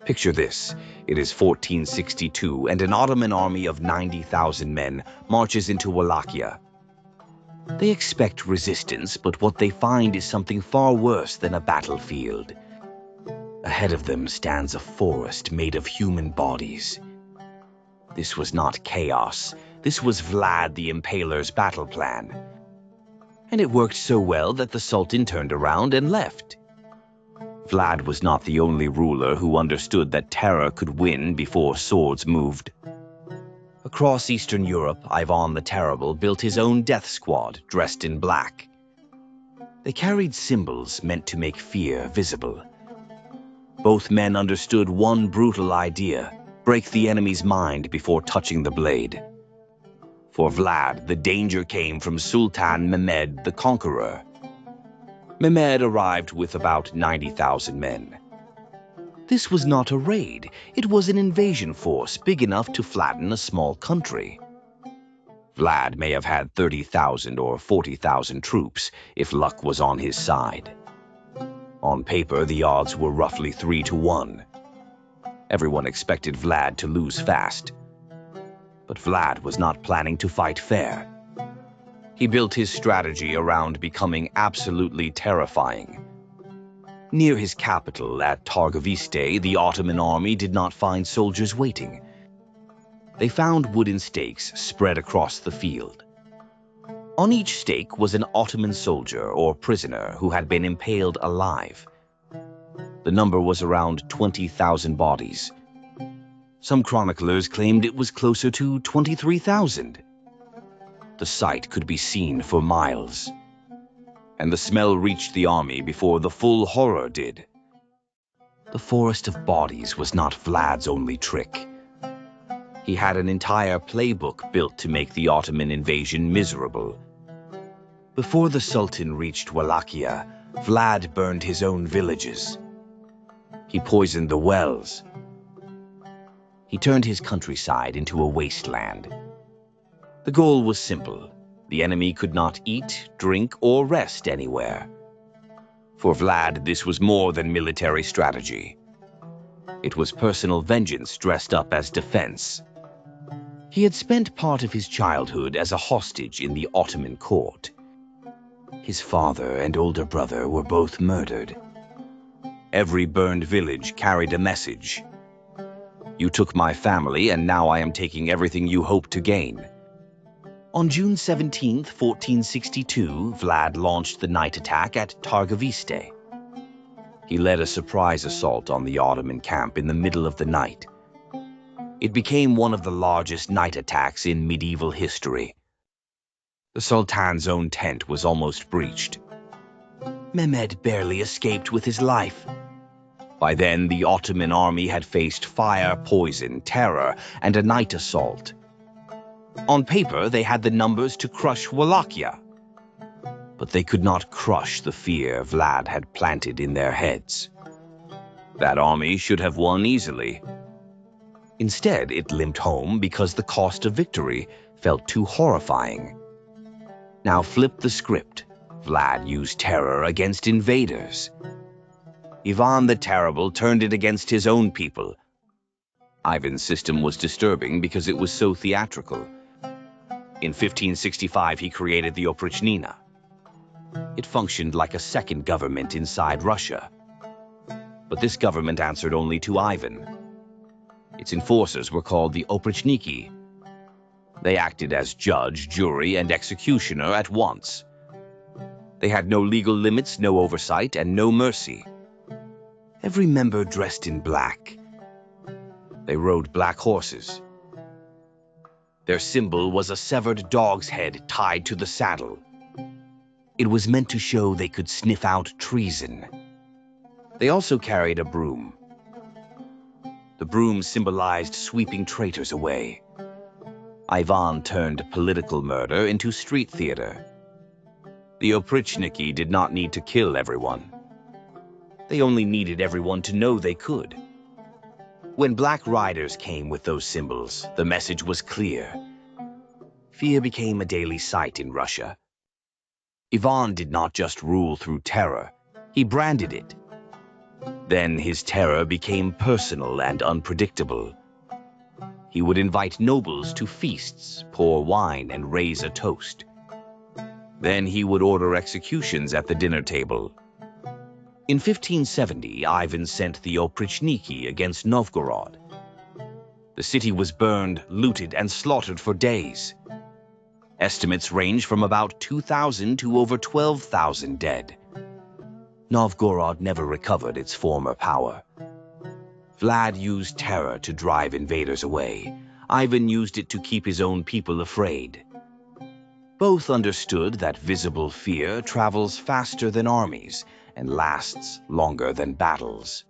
Picture this. It is 1462, and an Ottoman army of 90,000 men marches into Wallachia. They expect resistance, but what they find is something far worse than a battlefield. Ahead of them stands a forest made of human bodies. This was not chaos. This was Vlad the Impaler's battle plan. And it worked so well that the Sultan turned around and left. Vlad was not the only ruler who understood that terror could win before swords moved. Across Eastern Europe, Ivan the Terrible built his own death squad dressed in black. They carried symbols meant to make fear visible. Both men understood one brutal idea: break the enemy's mind before touching the blade. For Vlad, the danger came from Sultan Mehmed the Conqueror. Mehmed arrived with about 90,000 men. This was not a raid, it was an invasion force big enough to flatten a small country. Vlad may have had 30,000 or 40,000 troops if luck was on his side. On paper, the odds were roughly 3-1. Everyone expected Vlad to lose fast. But Vlad was not planning to fight fair. He built his strategy around becoming absolutely terrifying. Near his capital at Targoviste, the Ottoman army did not find soldiers waiting. They found wooden stakes spread across the field. On each stake was an Ottoman soldier or prisoner who had been impaled alive. The number was around 20,000 bodies. Some chroniclers claimed it was closer to 23,000. The sight could be seen for miles, and the smell reached the army before the full horror did. The forest of bodies was not Vlad's only trick. He had an entire playbook built to make the Ottoman invasion miserable. Before the Sultan reached Wallachia, Vlad burned his own villages. He poisoned the wells. He turned his countryside into a wasteland. The goal was simple. The enemy could not eat, drink, or rest anywhere. For Vlad, this was more than military strategy. It was personal vengeance dressed up as defense. He had spent part of his childhood as a hostage in the Ottoman court. His father and older brother were both murdered. Every burned village carried a message. You took my family, and now I am taking everything you hoped to gain. On June 17, 1462, Vlad launched the night attack at Targoviste. He led a surprise assault on the Ottoman camp in the middle of the night. It became one of the largest night attacks in medieval history. The Sultan's own tent was almost breached. Mehmed barely escaped with his life. By then, the Ottoman army had faced fire, poison, terror, and a night assault. On paper, they had the numbers to crush Wallachia. But they could not crush the fear Vlad had planted in their heads. That army should have won easily. Instead, it limped home because the cost of victory felt too horrifying. Now flip the script. Vlad used terror against invaders. Ivan the Terrible turned it against his own people. Ivan's system was disturbing because it was so theatrical. In 1565, he created the Oprichnina. It functioned like a second government inside Russia. But this government answered only to Ivan. Its enforcers were called the Oprichniki. They acted as judge, jury, and executioner at once. They had no legal limits, no oversight, and no mercy. Every member dressed in black. They rode black horses. Their symbol was a severed dog's head tied to the saddle. It was meant to show they could sniff out treason. They also carried a broom. The broom symbolized sweeping traitors away. Ivan turned political murder into street theater. The Oprichniki did not need to kill everyone. They only needed everyone to know they could. When black riders came with those symbols, the message was clear. Fear became a daily sight in Russia. Ivan did not just rule through terror, he branded it. Then his terror became personal and unpredictable. He would invite nobles to feasts, pour wine, and raise a toast. Then he would order executions at the dinner table. In 1570, Ivan sent the Oprichniki against Novgorod. The city was burned, looted, and slaughtered for days. Estimates range from about 2,000 to over 12,000 dead. Novgorod never recovered its former power. Vlad used terror to drive invaders away. Ivan used it to keep his own people afraid. Both understood that visible fear travels faster than armies and lasts longer than battles.